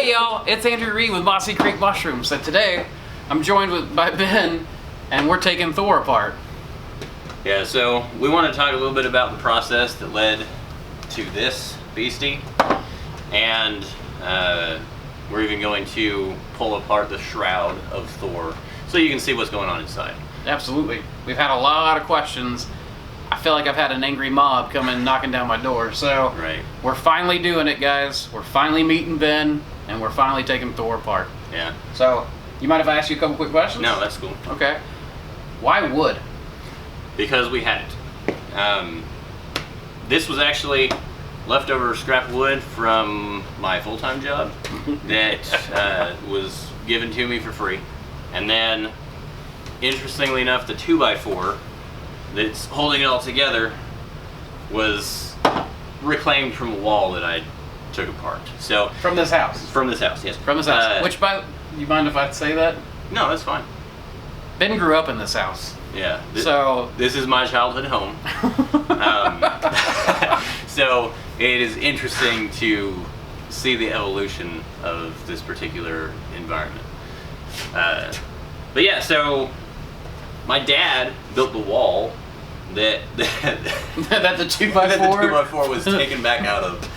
Hey y'all, it's Andrew Reed with Mossy Creek Mushrooms. And today, I'm joined by Ben, and we're taking Thor apart. Yeah, so we want to talk a little bit about the process that led to this beastie, and we're even going to pull apart the shroud of Thor so you can see what's going on inside. Absolutely. We've had a lot of questions. I feel like I've had an angry mob coming knocking down my door. So Right. We're finally doing it, guys. We're finally meeting Ben, and we're finally taking Thor apart. Yeah. So, you mind if I ask you a couple quick questions? No, that's cool. Okay. Why wood? Because we had it. This was actually leftover scrap wood from my full-time job that was given to me for free. And then, interestingly enough, the 2x4 that's holding it all together was reclaimed from a wall that I took apart. So From this house? from this house, yes. From this house. Which, you mind if I say that? No, that's fine. Ben grew up in this house. Yeah. So This is my childhood home. So it is interesting to see the evolution of this particular environment. But yeah, so my dad built the wall that that the 2x4 that the 2x4 was taken back out of.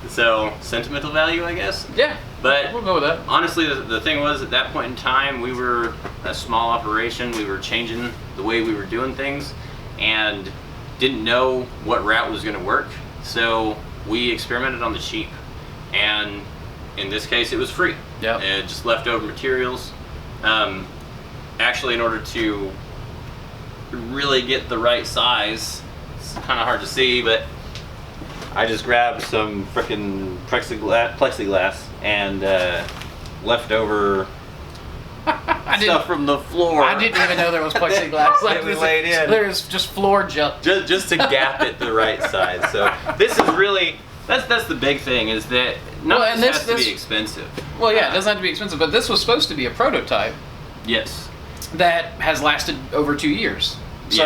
So sentimental value, I guess. Yeah, But we'll go with that. honestly, the thing was, at that point in time, we were a small operation. We were changing the way we were doing things and didn't know what route was going to work. So we experimented on the cheap. And in this case, it was free. Yeah. Just leftover materials. Actually, in order to really get the right size, it's kind of hard to see, but I just grabbed some frickin' plexiglass and leftover stuff from the floor. I didn't even know there was plexiglass. It was laid in. There's just floor junk. just to gap it the right size. So this is really, that's the big thing, is that none of this has to be expensive. Well, yeah, it doesn't have to be expensive, but this was supposed to be a prototype. Yes. That has lasted over 2 years. So.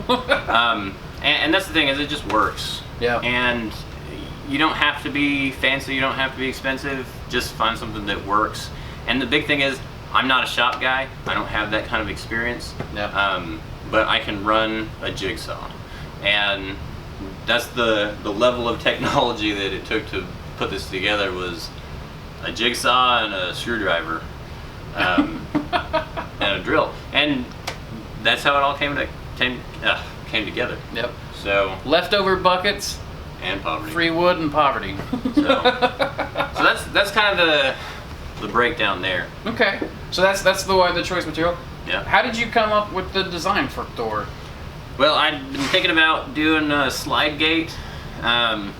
Yeah. And that's the thing, is it just works. Yeah. And you don't have to be fancy, you don't have to be expensive, just find something that works. And the big thing is, I'm not a shop guy, I don't have that kind of experience. Yeah. But I can run a jigsaw. And that's the level of technology that it took to put this together, was a jigsaw and a screwdriver. And a drill. And that's how it all came together. Yep. So Leftover buckets, and poverty. free wood, and poverty. So that's kind of the breakdown there. Okay. So that's the choice material. Yeah. How did you come up with the design for Thor? Well, I'd been thinking about doing a slide gate, and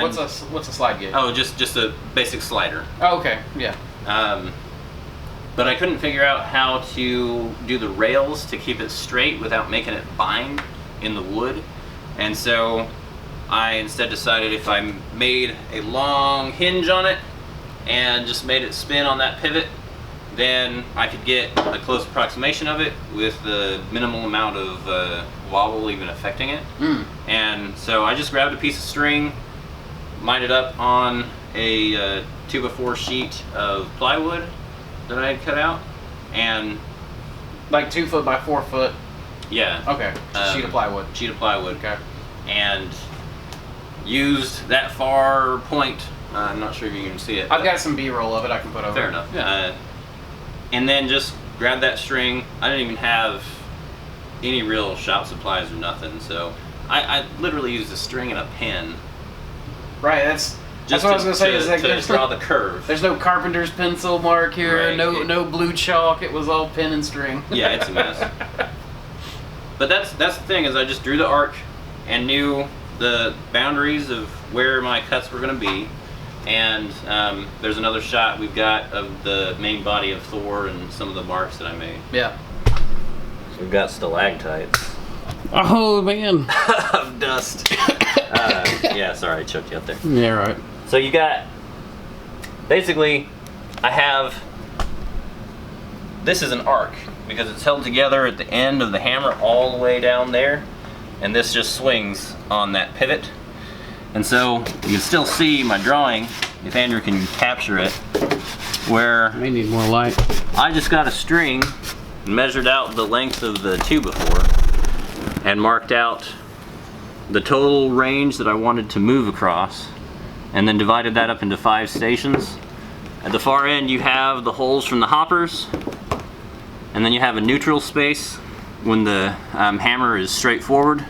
What's a slide gate? oh, just a basic slider. Oh, okay. Yeah. But I couldn't figure out how to do the rails to keep it straight without making it bind in the wood. And so I instead decided if I made a long hinge on it and just made it spin on that pivot, then I could get a close approximation of it with the minimal amount of wobble even affecting it. And so I just grabbed a piece of string, lined it up on a 2x4 sheet of plywood that I had cut out, and Like 2 foot by 4 foot. yeah, Okay. Sheet of plywood. sheet of plywood. Okay. And used that far point. I'm not sure if you can see it. I've got some B-roll of it I can put over. Fair enough. Yeah. And then just grab that string. I didn't even have any real shop supplies or nothing, so I literally used a string and a pen. Right. That's what I was gonna say. Is like to draw the curve. There's no carpenter's pencil mark here. Right. No blue chalk. It was all pen and string. Yeah, it's a mess. But that's the thing, is I just drew the arc and knew the boundaries of where my cuts were going to be. And there's another shot we've got of the main body of Thor and some of the marks that I made. Yeah. So we've got stalactites. Oh man. Of dust. Yeah, sorry, I choked you up there. Yeah. Right. So you got, basically, I have, this is an arc because it's held together at the end of the hammer all the way down there, and this just swings on that pivot. And so you can still see my drawing if Andrew can capture it, where May need more light. I just got a string, measured out the length of the 2x4, and marked out the total range that I wanted to move across, and then divided that up into 5 stations. At the far end you have the holes from the hoppers, and then you have a neutral space when the hammer is straight forward,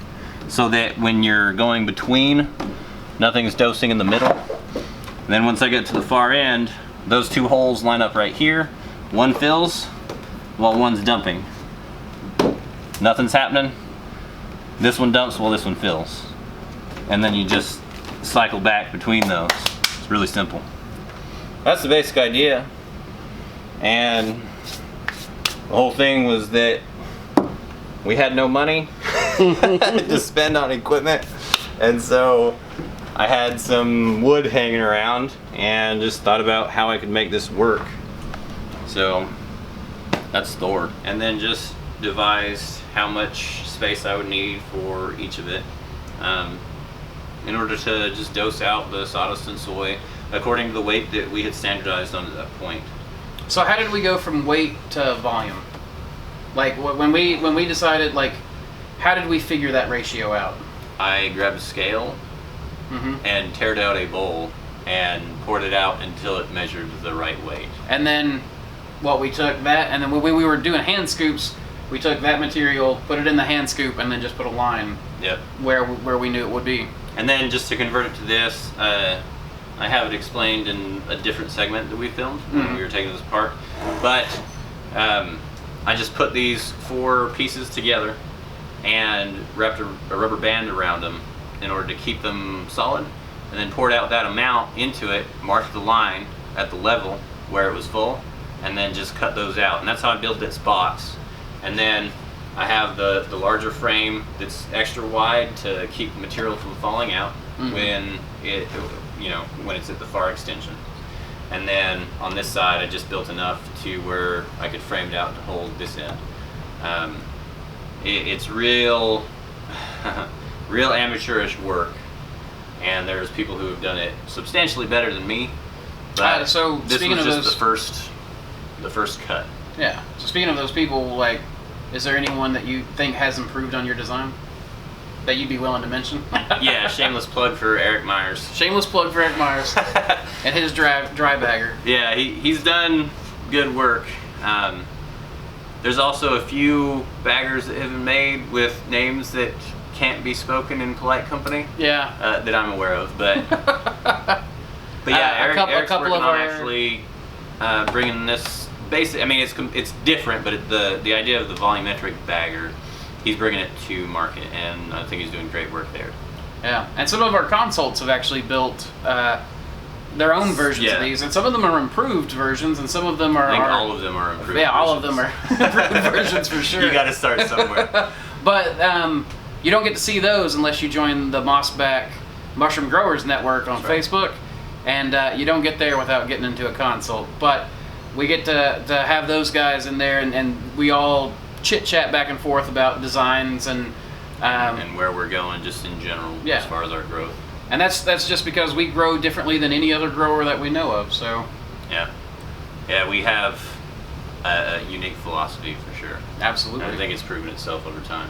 so that when you're going between, nothing's dosing in the middle. And then once I get to the far end, those 2 holes line up right here. One fills while one's dumping. Nothing's happening. This one dumps while this one fills. And then you just cycle back between those. It's really simple. That's the basic idea. And the whole thing was that we had no money to spend on equipment. And so I had some wood hanging around and just thought about how I could make this work. So that's Thor. And then just devised how much space I would need for each of it in order to just dose out the sawdust and soy according to the weight that we had standardized on at that point. So how did we go from weight to volume? Like when we decided, like, how did we figure that ratio out? I grabbed a scale and teared out a bowl and poured it out until it measured the right weight. And then, well, we took that, and then when we were doing hand scoops, we took that material, put it in the hand scoop, and then just put a line where we knew it would be. And then just to convert it to this, I have it explained in a different segment that we filmed when we were taking this apart. But I just put these 4 pieces together and wrapped a rubber band around them in order to keep them solid, and then poured out that amount into it, marked the line at the level where it was full, and then just cut those out. And that's how I built this box. And then I have the larger frame that's extra wide to keep the material from falling out when when it's at the far extension. And then on this side I just built enough to where I could frame it out to hold this end. It's real real amateurish work, and there's people who have done it substantially better than me. But so this speaking was of just those, the first cut. Yeah. So speaking of those people, like, is there anyone that you think has improved on your design that you'd be willing to mention? Yeah, shameless plug for Eric Myers. Shameless plug for Eric Myers and his dry bagger. Yeah, he's done good work. There's also a few baggers that have been made with names that can't be spoken in polite company. Yeah. That I'm aware of, but yeah, Eric's working on actually bringing this basic. I mean, it's different, but the idea of the volumetric bagger, he's bringing it to market, and I think he's doing great work there. Yeah, and some of our consults have actually built their own versions of these, and some of them are improved versions, and some of them are. I think all of them are improved. Yeah, all versions. of them are improved versions for sure. You got to start somewhere. But you don't get to see those unless you join the Mossback Mushroom Growers Network on Facebook, and you don't get there without getting into a consult. But we get to have those guys in there, and we all chit-chat back and forth about designs and where we're going just in general as far as our growth. And that's just because we grow differently than any other grower that we know of. So yeah, we have a unique philosophy for sure. Absolutely. And I think it's proven itself over time.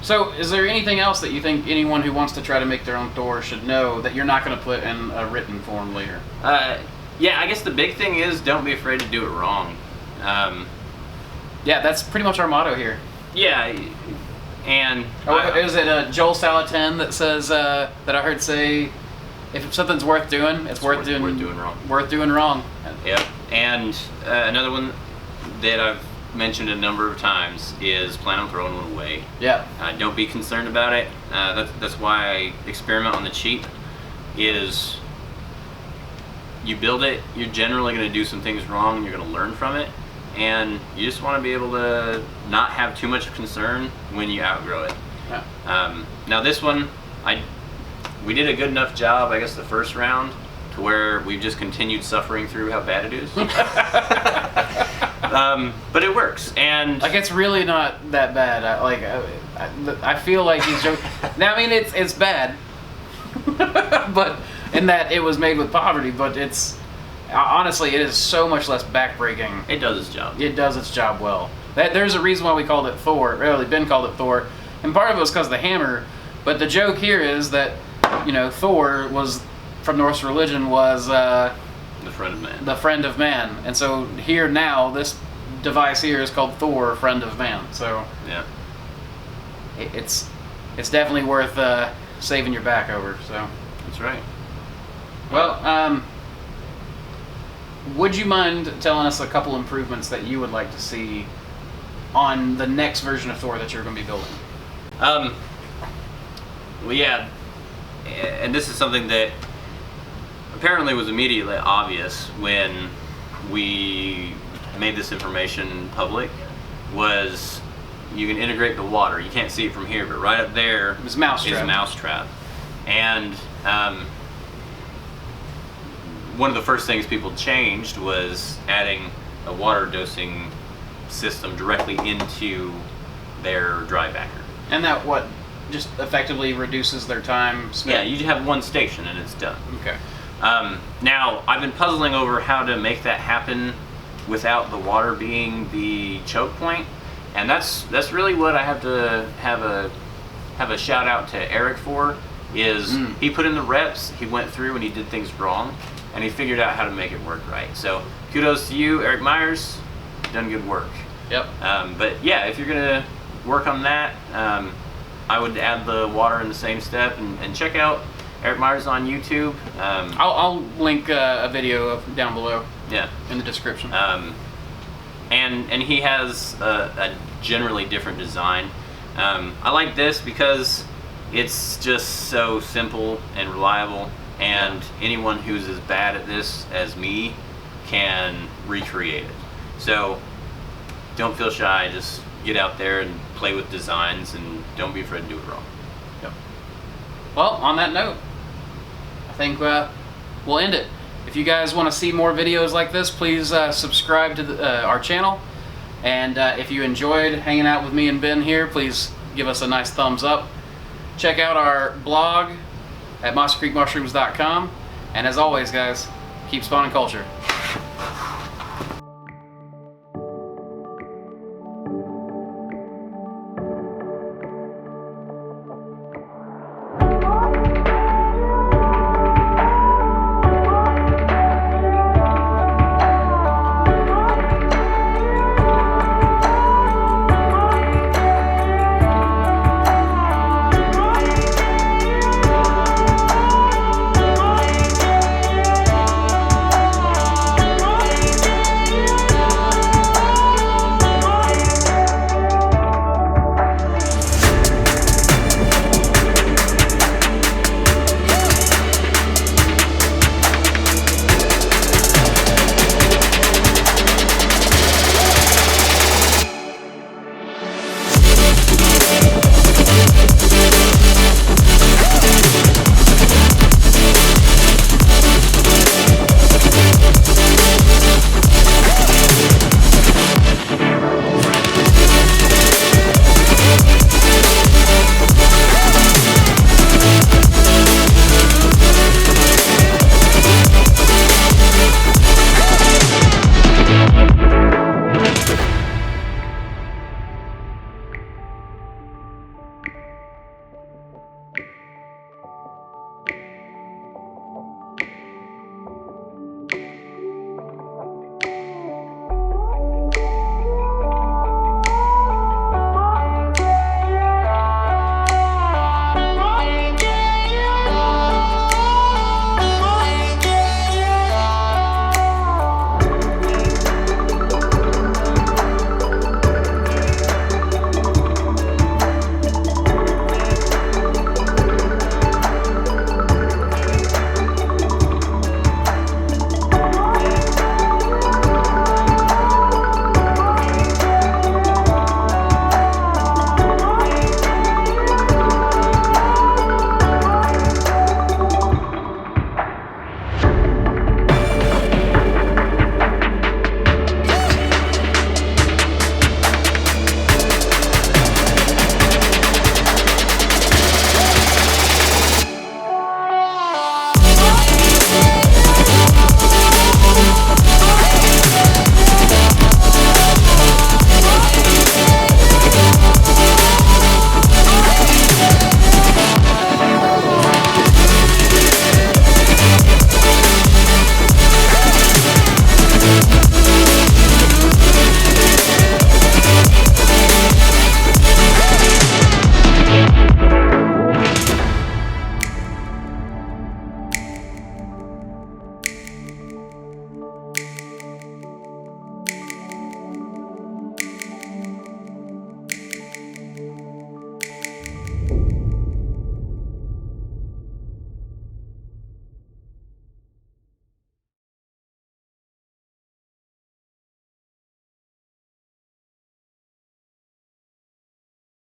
So is there anything else that you think anyone who wants to try to make their own Thor should know that you're not going to put in a written form later? Yeah, I guess the big thing is don't be afraid to do it wrong. Yeah, that's pretty much our motto here. Yeah, and is it Joel Salatin that says that I heard say, if something's worth doing, it's worth doing wrong. Worth doing wrong. Yep. And another one that I've mentioned a number of times is plan on throwing one away. Yeah. Don't be concerned about it. That's why I experiment on the cheap. Is you build it, you're generally going to do some things wrong, and you're going to learn from it, and you just want to be able to not have too much concern when you outgrow it. Yeah. Now this one, we did a good enough job, I guess, the first round, to where we've just continued suffering through how bad it is. But it works, and like it's really not that bad. I feel like he's joking. Now I mean it's bad, but in that it was made with poverty, but it's honestly it is so much less backbreaking. It does its job. It does its job well. There's a reason why we called it Thor. Really, Ben called it Thor, and part of it was because of the hammer. But the joke here is that, you know, Thor was from Norse religion was the friend of man. The friend of man, and so here now this device here is called Thor, friend of man. So yeah, it's definitely worth saving your back over. So that's right. Well, would you mind telling us a couple improvements that you would like to see on the next version of Thor that you're going to be building? Well, yeah, and this is something that apparently was immediately obvious when we made this information public, was you can integrate the water. You can't see it from here, but right up there is Mousetrap. And one of the first things people changed was adding a water dosing system directly into their dry backer. And that just effectively reduces their time spent? Yeah, you have one station and it's done. Okay. Now, I've been puzzling over how to make that happen without the water being the choke point, and that's really what I have to have a shout out to Eric for. He put in the reps, he went through and he did things wrong, and he figured out how to make it work right. So kudos to you, Eric Myers. You've done good work. Yep. But yeah, if you're gonna work on that, I would add the water in the same step, and check out Eric Myers on YouTube. I'll link a video down below. Yeah. In the description. And he has a generally different design. I like this because it's just so simple and reliable, and anyone who's as bad at this as me can recreate it. So don't feel shy, just get out there and play with designs, and don't be afraid to do it wrong. Yep. Well, on that note, I think we'll end it. If you guys want to see more videos like this, please subscribe to our channel. And if you enjoyed hanging out with me and Ben here, please give us a nice thumbs up. Check out our blog at mossykreekmushrooms.com. And as always, guys, keep spawning culture.